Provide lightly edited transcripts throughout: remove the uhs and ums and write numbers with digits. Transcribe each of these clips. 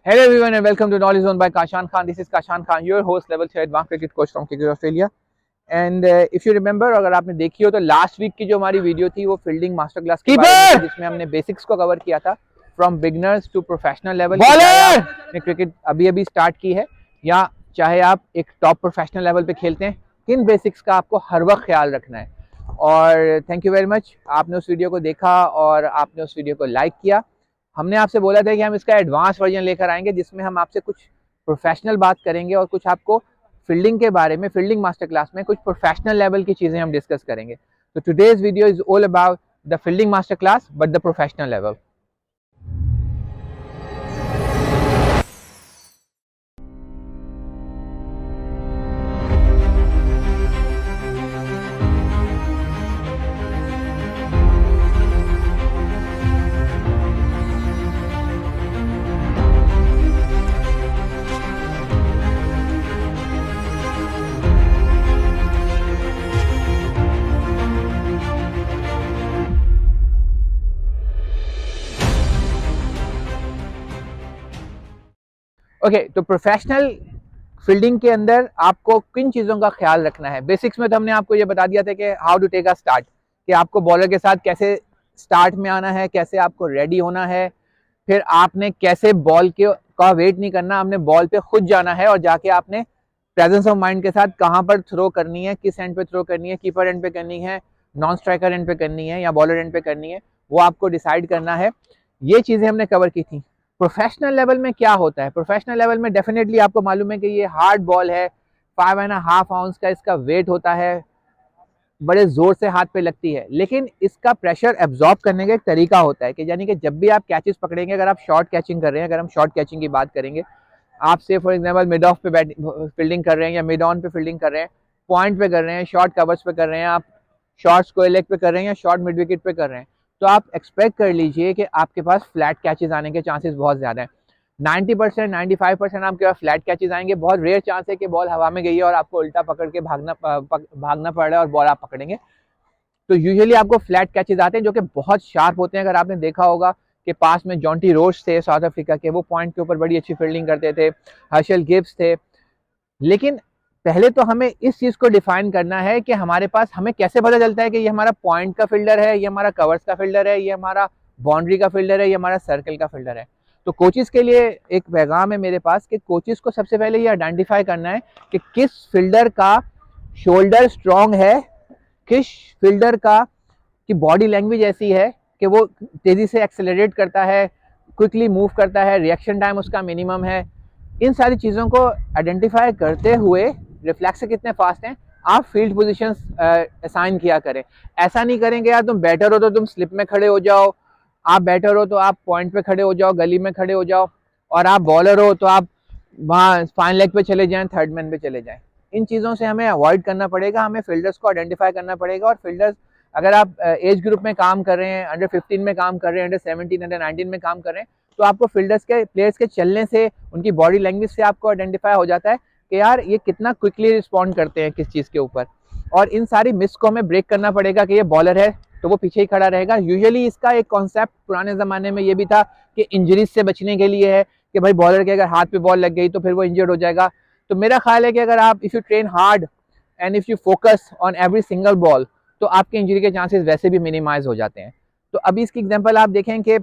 Hello everyone and welcome to Knowledge Zone by Kashan Khan. This is Kashan Khan, your host, level 3 advanced cricket coach from Cricket Australia. And if you remember, अगर आपने देखी हो तो last week की जो हमारी video थी वो फील्डिंग मास्टर क्लास के बारे में थी, जिसमें हमने बेसिक्स को कवर किया था from beginners to professional level. चाहे आपने क्रिकेट अभी अभी स्टार्ट की है या चाहे आप एक टॉप प्रोफेशनल लेवल पे खेलते हैं, किन बेसिक्स का आपको हर वक्त ख्याल रखना है। और थैंक यू वेरी मच, आपने उस वीडियो को देखा और आपने उस वीडियो को लाइक किया। हमने आपसे बोला था कि हम इसका एडवांस वर्जन लेकर आएंगे, जिसमें हम आपसे कुछ प्रोफेशनल बात करेंगे और कुछ आपको फील्डिंग के बारे में, फील्डिंग मास्टर क्लास में कुछ प्रोफेशनल लेवल की चीज़ें हम डिस्कस करेंगे। तो today's video is all about the fielding master class but the professional level. Okay, तो प्रोफेशनल फील्डिंग के अंदर आपको किन चीज़ों का ख्याल रखना है। बेसिक्स में तो हमने आपको ये बता दिया था कि how to take a start, कि आपको बॉलर के साथ कैसे स्टार्ट में आना है, कैसे आपको रेडी होना है, फिर आपने कैसे बॉल के का वेट नहीं करना, आपने बॉल पे खुद जाना है और जाके आपने प्रेजेंस ऑफ माइंड के साथ कहाँ पर थ्रो करनी है, किस एंड पे थ्रो करनी है, कीपर एंड पे करनी है, नॉन स्ट्राइकर एंड पे करनी है या बॉलर एंड पे करनी है, वो आपको डिसाइड करना है। ये चीज़ें हमने कवर की थी। प्रोफेशनल लेवल में क्या होता है, प्रोफेशनल लेवल में डेफिनेटली आपको मालूम है कि ये हार्ड बॉल है, 5.5 आउंस का इसका वेट होता है, बड़े जोर से हाथ पे लगती है, लेकिन इसका प्रेशर एब्जॉर्ब करने का एक तरीका होता है कि यानी कि जब भी आप कैचेस पकड़ेंगे, अगर आप शॉर्ट कैचिंग कर रहे हैं, अगर हम शॉर्ट कैचिंग की बात करेंगे, आप से फॉर एग्जांपल मिड ऑफ पे फील्डिंग कर रहे हैं या मिड ऑन पे फील्डिंग कर रहे हैं, पॉइंट पे कर रहे हैं, शॉर्ट कवर्स पे कर रहे हैं, आप शॉर्ट स्क्वायर लेग पे कर रहे हैं या शॉर्ट मिड विकेट पे कर रहे हैं, तो आप एक्सपेक्ट कर लीजिए कि आपके पास फ्लैट कैचेस आने के चांसेस बहुत ज़्यादा हैं। 90% 95% आपके पास फ्लैट कैचेस आएंगे। बहुत रेयर चांस है कि बॉल हवा में गई है और आपको उल्टा पकड़ के भागना पड़ रहा है और बॉल आप पकड़ेंगे। तो यूजुअली आपको फ्लैट कैचेस आते हैं जो कि बहुत शार्प होते हैं। अगर आपने देखा होगा कि पास में जॉन्टी रोड्स थे साउथ अफ्रीका के, वो पॉइंट के ऊपर बड़ी अच्छी फील्डिंग करते थे, हर्शल गिब्स थे। लेकिन पहले तो हमें इस चीज़ को डिफाइन करना है कि हमारे पास, हमें कैसे पता चलता है कि ये हमारा पॉइंट का फील्डर है, ये हमारा कवर्स का फील्डर है, ये हमारा बाउंड्री का फील्डर है, ये हमारा सर्कल का फील्डर है। तो कोचेस के लिए एक पैगाम है मेरे पास कि कोचेस को सबसे पहले ये आइडेंटिफाई करना है कि किस फील्डर का शोल्डर स्ट्रॉन्ग है, किस फील्डर का की बॉडी लैंग्वेज ऐसी है कि वो तेज़ी से एक्सेलरेट करता है, क्विकली मूव करता है, रिएक्शन टाइम उसका मिनिमम है। इन सारी चीज़ों को आइडेंटिफाई करते हुए रिफ्लेक्स कितने फास्ट हैं, आप फील्ड पोजीशंस असाइन किया करें। ऐसा नहीं करेंगे यार तुम बैटर हो तो तुम स्लिप में खड़े हो जाओ, आप बैटर हो तो आप पॉइंट पे खड़े हो जाओ, गली में खड़े हो जाओ, और आप बॉलर हो तो आप वहाँ फाइन लेग पे चले जाएं, थर्ड मैन पे चले जाएं। इन चीज़ों से हमें अवॉइड करना पड़ेगा, हमें फील्डर्स को आइडेंटिफाई करना पड़ेगा। और फील्डर्स, अगर आप एज ग्रुप में काम कर रहे हैं, अंडर 15 में काम कर रहे हैं, अंडर 17, अंडर 19 में काम कर रहे हैं, तो आपको फील्डर्स के, प्लेयर्स के चलने से, उनकी बॉडी लैंग्वेज से आपको आइडेंटिफाई हो जाता है कि यार ये कितना क्विकली रिस्पॉन्ड करते हैं किस चीज़ के ऊपर। और इन सारी मिस को हमें ब्रेक करना पड़ेगा कि ये बॉलर है तो वो पीछे ही खड़ा रहेगा। यूजुअली इसका एक कॉन्सेप्ट पुराने ज़माने में ये भी था कि इंजरीज से बचने के लिए है कि भाई बॉलर के अगर हाथ पे बॉल लग गई तो फिर वो इंजर्ड हो जाएगा। तो मेरा ख्याल है कि अगर आप, if you train hard and if you focus on every single ball, तो आपके इंजरी के चांसेस वैसे भी मिनिमाइज हो जाते हैं। तो अभी इसकी एग्जांपल आप देखें कि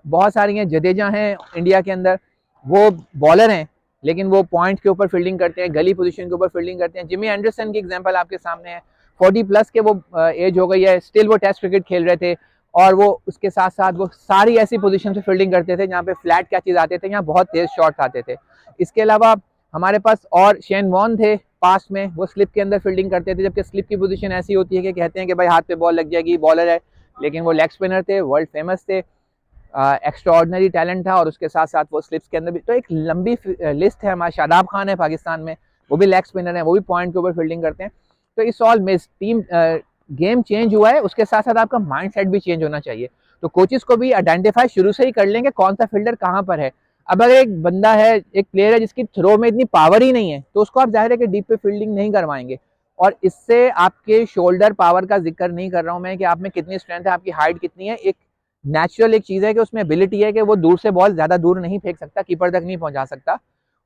बहुत सारी हैं, जडेजा हैं इंडिया के अंदर, वो बॉलर हैं लेकिन वो पॉइंट के ऊपर फील्डिंग करते हैं, गली पोजीशन के ऊपर फील्डिंग करते हैं। जिमी एंडरसन की एग्जांपल आपके सामने है, 40+ के वो एज हो गई है, स्टिल वो टेस्ट क्रिकेट खेल रहे थे और वो उसके साथ साथ वो सारी ऐसी पोजीशन से फील्डिंग करते थे जहाँ पे फ्लैट कैचेज आते थे, यहाँ बहुत तेज शॉट्स आते थे। इसके अलावा हमारे पास और शेन वॉर्न थे पास में, वो स्लिप के अंदर फील्डिंग करते थे, जबकि स्लिप की पोजीशन ऐसी होती है कि कहते हैं कि भाई हाथ पे बॉल लग जाएगी, बॉलर है, लेकिन वो लेग स्पिनर थे, वर्ल्ड फेमस थे, एक्स्ट्रा ऑर्डिनरी टैलेंट था, और उसके साथ साथ वो स्लिप्स के अंदर भी। तो एक लंबी लिस्ट है। हमारा शादाब खान है पाकिस्तान में, वो भी लेग स्पिनर है, वो भी पॉइंट के ऊपर फील्डिंग करते हैं। तो इस all miss team game change हुआ है, उसके साथ साथ आपका माइंड सेट भी चेंज होना चाहिए। तो कोचेस को भी आइडेंटिफाई शुरू से ही कर लेंगे कौन सा फील्डर कहाँ पर है। अब अगर एक बंदा है, एक प्लेयर है जिसकी थ्रो में इतनी पावर ही नहीं है, तो उसको आप जाहिर है कि डीप पे फील्डिंग नहीं करवाएंगे। और इससे आपके शोल्डर पावर का जिक्र नहीं कर रहा हूँ मैं कि आप में कितनी स्ट्रेंथ है, आपकी हाइट कितनी है, एक नेचुरल एक चीज़ है कि उसमें एबिलिटी है कि वो दूर से बॉल ज़्यादा दूर नहीं फेंक सकता, कीपर तक नहीं पहुंचा सकता।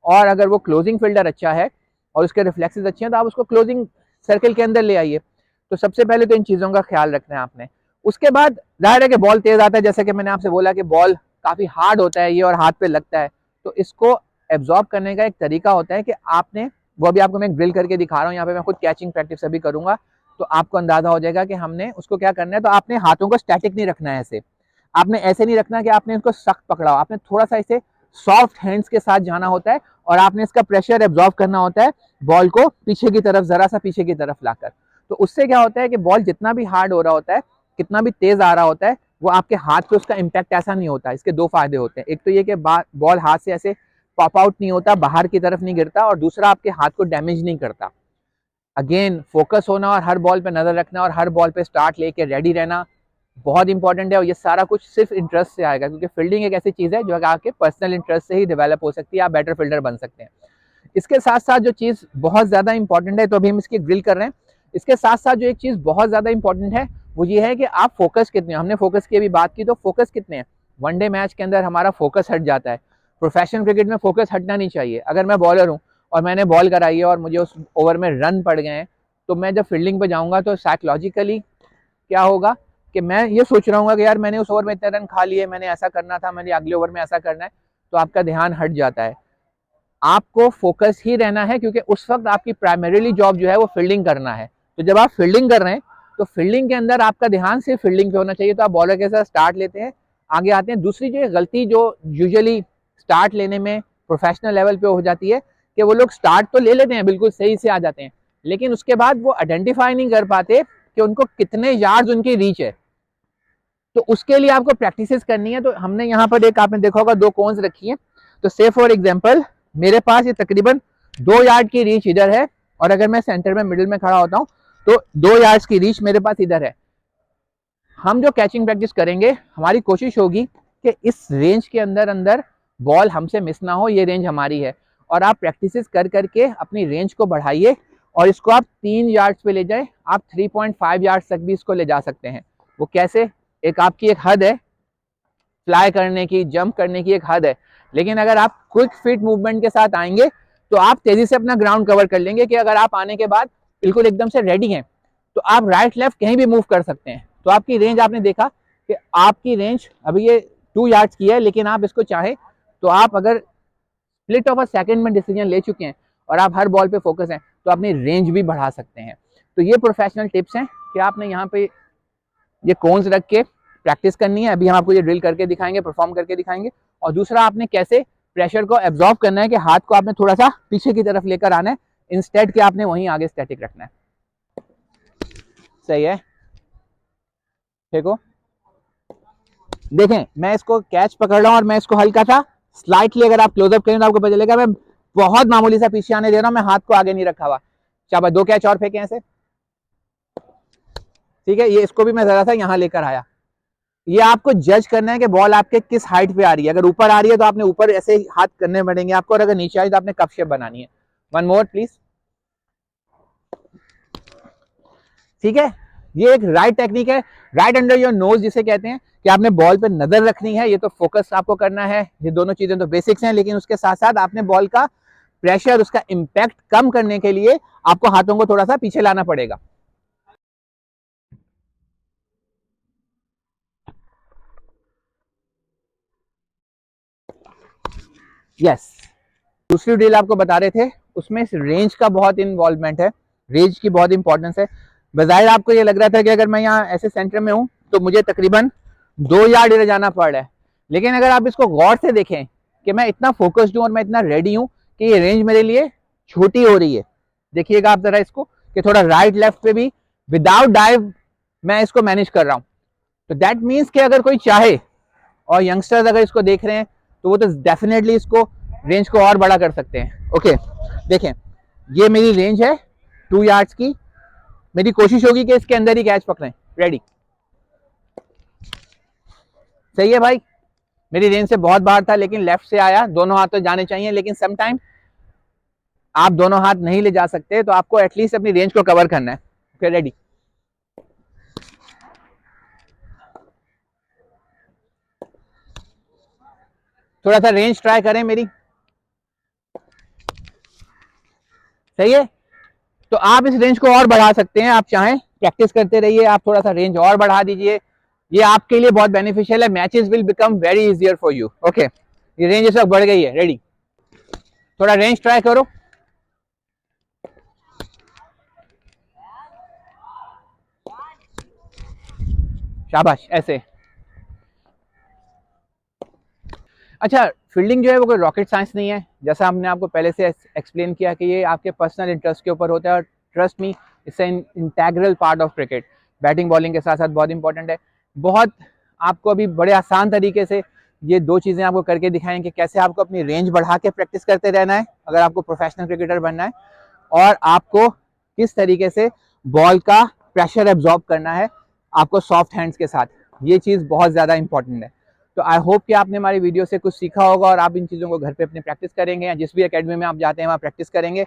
और अगर वो क्लोजिंग फील्डर अच्छा है और उसके रिफ्लेक्सेस अच्छे हैं तो आप उसको क्लोजिंग सर्कल के अंदर ले आइए। तो सबसे पहले तो इन चीज़ों का ख्याल रखना है आपने। उसके बाद जाहिर है कि बॉल तेज आता है, जैसे कि मैंने आपसे बोला कि बॉल काफ़ी हार्ड होता है ये और हाथ पे लगता है, तो इसको एब्जॉर्ब करने का एक तरीका होता है कि आपने, वो अभी आपको मैं ड्रिल करके दिखा रहा हूँ, यहाँ पे मैं खुद कैचिंग प्रैक्टिस अभी करूंगा तो आपको अंदाजा हो जाएगा कि हमने उसको क्या करना है। तो आपने हाथों को स्टैटिक नहीं रखना है, ऐसे आपने ऐसे नहीं रखना कि आपने इसको सख्त पकड़ा हो, आपने थोड़ा सा इसे सॉफ्ट हैंड्स के साथ जाना होता है और आपने इसका प्रेशर एब्जॉर्ब करना होता है बॉल को पीछे की तरफ, जरा सा पीछे की तरफ लाकर। तो उससे क्या होता है कि बॉल जितना भी हार्ड हो रहा होता है, कितना भी तेज आ रहा होता है, वो आपके हाथ पे उसका इम्पैक्ट ऐसा नहीं होता। इसके दो फायदे होते हैं, एक तो ये कि बॉल हाथ से ऐसे पॉप आउट नहीं होता, बाहर की तरफ नहीं गिरता, और दूसरा आपके हाथ को डैमेज नहीं करता। अगेन फोकस होना और हर बॉल पे नजर रखना और हर बॉल पे स्टार्ट लेके रेडी रहना बहुत इंपॉर्टेंट है। और ये सारा कुछ सिर्फ इंटरेस्ट से आएगा, क्योंकि फील्डिंग एक ऐसी चीज है जो आपके पर्सनल इंटरेस्ट से ही डेवलप हो सकती है, आप बेटर फील्डर बन सकते हैं। इसके साथ साथ जो चीज बहुत ज्यादा इंपॉर्टेंट है, तो अभी हम इसकी ड्रिल कर रहे हैं, इसके साथ साथ जो एक चीज बहुत ज्यादा इंपॉर्टेंट है वो ये है कि आप फोकस कितने, हमने फोकस की अभी बात की, तो फोकस कितने हैं। वनडे मैच के अंदर हमारा फोकस हट जाता है, प्रोफेशनल क्रिकेट में फोकस हटना नहीं चाहिए। अगर मैं बॉलर हूँ और मैंने बॉल कराई है और मुझे उस ओवर में रन पड़ गए हैं, तो मैं जब फील्डिंग पे जाऊंगा तो साइकोलॉजिकली क्या होगा कि मैं ये सोच रहा हूँ कि यार मैंने उस ओवर में इतने रन खा लिए, मैंने ऐसा करना था, मैंने अगले ओवर में ऐसा करना है, तो आपका ध्यान हट जाता है। आपको फोकस ही रहना है, क्योंकि उस वक्त आपकी प्राइमरीली जॉब जो है वो फील्डिंग करना है। तो जब आप फील्डिंग कर रहे हैं तो फील्डिंग के अंदर आपका ध्यान सिर्फ फील्डिंग पे होना चाहिए। तो आप बॉलर के साथ स्टार्ट लेते हैं, आगे आते हैं। दूसरी जो गलती जो यूजुअली स्टार्ट लेने में प्रोफेशनल लेवल पे हो जाती है कि वो लोग स्टार्ट तो ले लेते हैं, बिल्कुल सही से आ जाते हैं, लेकिन उसके बाद वो आइडेंटिफाई नहीं कर पाते कि उनको कितने यार्ड्स उनकी रीच है। तो उसके लिए आपको प्रैक्टिसेस करनी है। तो हमने यहाँ पर एक, आपने देखा होगा, दो कोन्स रखी है। तो से फॉर एग्जांपल मेरे पास ये तकरीबन 2 यार्ड की रीच इधर है, और अगर मैं सेंटर में मिडिल में खड़ा होता हूँ तो 2 यार्ड्स की रीच मेरे पास इधर है। हम जो कैचिंग प्रैक्टिस करेंगे, हमारी कोशिश होगी कि इस रेंज के अंदर अंदर बॉल हमसे मिस ना हो, ये रेंज हमारी है। और आप प्रैक्टिसेस कर करके अपनी रेंज को बढ़ाइए और इसको आप 3 यार्ड्स पे ले जाए, आप 3.5 यार्ड्स तक भी इसको ले जा सकते हैं। वो कैसे, एक आपकी एक हद है फ्लाई करने की, जंप करने की एक हद है, लेकिन अगर आप क्विक फिट मूवमेंट के साथ आएंगे तो आप तेजी से अपना ग्राउंड कवर कर लेंगे। कि अगर आप आने के बाद बिल्कुल एकदम से रेडी हैं तो आप राइट लेफ्ट कहीं भी मूव कर सकते हैं। तो आपकी रेंज, आपने देखा कि आपकी रेंज अभी ये 2 यार्ड्स की है, लेकिन आप इसको चाहे तो आप अगर स्प्लिट ऑफ अ सेकंड में डिसीजन ले चुके हैं और आप हर बॉल पे फोकस हैं तो अपनी रेंज भी बढ़ा सकते हैं। तो ये प्रोफेशनल टिप्स हैं कि आपने यहाँ पे ये कोन्स रख के प्रैक्टिस करनी है। अभी हम आपको ये ड्रिल करके दिखाएंगे, परफॉर्म करके दिखाएंगे। और दूसरा, आपने कैसे प्रेशर को एब्जॉर्ब करना है कि हाथ को आपने थोड़ा सा पीछे की तरफ लेकर आना है, इंस्टेड कि आपने वहीं आगे स्टैटिक रखना है। सही है, देखो, देखें मैं इसको कैच पकड़ रहा हूं और मैं इसको हल्का सा स्लाइटली, अगर आप क्लोजअप करें तो आपको पता चलेगा मैं बहुत मामूली सा पीछे आने दे रहा हूं, मैं हाथ को आगे नहीं रखा हुआ। शाबाश, 2 कैच और फेंके ऐसे, ठीक है। ये इसको भी मैं जरा सा यहां लेकर आया। ये आपको जज करना है कि बॉल आपके किस हाइट पे आ रही है। अगर ऊपर आ रही है तो आपने ऊपर ऐसे हाथ करने पड़ेंगे आपको, और अगर नीचे आ रही तो आपने कप शेप बनानी है। वन मोर प्लीज, ठीक है। ये एक राइट टेक्निक है, राइट अंडर योर नोज जिसे कहते हैं, कि आपने बॉल पे नजर रखनी है। ये तो फोकस आपको करना है, ये दोनों चीजें तो बेसिक्स हैं, लेकिन उसके साथ साथ आपने बॉल का प्रेशर, उसका इंपैक्ट कम करने के लिए आपको हाथों को थोड़ा सा पीछे लाना पड़ेगा। यस, दूसरी ड्रिल आपको बता रहे थे, उसमें रेंज का बहुत इन्वॉल्वमेंट है, रेंज की बहुत इंपॉर्टेंस है। बजाय आपको ये लग रहा था कि अगर मैं यहाँ ऐसे सेंटर में हूँ तो मुझे तकरीबन 2 यार्ड इधर जाना पड़ रहा है, लेकिन अगर आप इसको गौर से देखें कि मैं इतना फोकस्ड हूँ और मैं इतना रेडी हूँ कि ये रेंज मेरे लिए छोटी हो रही है। देखिएगा आप जरा इसको, कि थोड़ा राइट लेफ्ट पे भी विदाउट डाइव मैं इसको मैनेज कर रहा हूँ। तो दैट मीन्स कि अगर कोई चाहे, और यंगस्टर्स अगर इसको देख रहे हैं, तो वो तो डेफिनेटली इसको रेंज को और बड़ा कर सकते हैं। ओके, देखें, ये मेरी रेंज है 2 यार्ड्स की। मेरी कोशिश होगी कि इसके अंदर ही कैच पकड़ें। रेडी, सही है भाई, मेरी रेंज से बहुत बाहर था लेकिन लेफ्ट से आया। दोनों हाथ तो जाने चाहिए, लेकिन समटाइम आप दोनों हाथ नहीं ले जा सकते, तो आपको एटलीस्ट अपनी रेंज को कवर करना है। ओके, रेडी, थोड़ा सा रेंज ट्राई करें मेरी, सही है। तो आप इस रेंज को और बढ़ा सकते हैं, आप चाहें प्रैक्टिस करते रहिए, आप थोड़ा सा रेंज और बढ़ा दीजिए, ये आपके लिए बहुत बेनिफिशियल है। Matches will become very easier for you. Okay, ये रेंज इस वक्त बढ़ गई है, रेडी, थोड़ा रेंज ट्राई करो। शाबाश, ऐसे। अच्छा, फील्डिंग जो है वो कोई रॉकेट साइंस नहीं है, जैसा हमने आपको पहले से एक्सप्लेन किया कि ये आपके पर्सनल इंटरेस्ट के ऊपर होता है, और trust me, it's an integral part of cricket. Batting bowling के साथ साथ बहुत इंपॉर्टेंट है। बहुत आपको अभी बड़े आसान तरीके से ये दो चीज़ें आपको करके दिखाएंगे, कैसे आपको अपनी रेंज बढ़ा के प्रैक्टिस करते रहना है अगर आपको प्रोफेशनल क्रिकेटर बनना है, और आपको किस तरीके से बॉल का प्रेशर एब्जॉर्ब करना है आपको सॉफ्ट हैंड्स के साथ। ये चीज़ बहुत ज़्यादा इंपॉर्टेंट है। तो आई होप कि आपने हमारी वीडियो से कुछ सीखा होगा और आप इन चीज़ों को घर पे अपने प्रैक्टिस करेंगे, या जिस भी एकेडमी में आप जाते हैं वहाँ प्रैक्टिस करेंगे।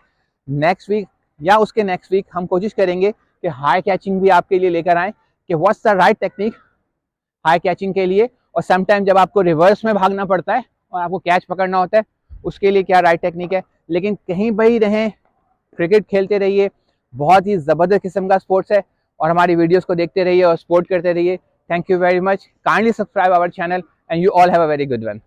नेक्स्ट वीक या उसके नेक्स्ट वीक हम कोशिश करेंगे कि हाई कैचिंग भी आपके लिए लेकर आएँ, कि what's the right technique high catching के लिए, और समटाइम जब आपको रिवर्स में भागना पड़ता है और आपको कैच पकड़ना होता है, उसके लिए क्या राइट टेक्निक है। लेकिन कहीं भी रहें, क्रिकेट खेलते रहिए, बहुत ही ज़बरदस्त किस्म का स्पोर्ट्स है, और हमारी वीडियोस को देखते रहिए और सपोर्ट करते रहिए। Thank you very much, kindly subscribe our channel, and you all have a very good one.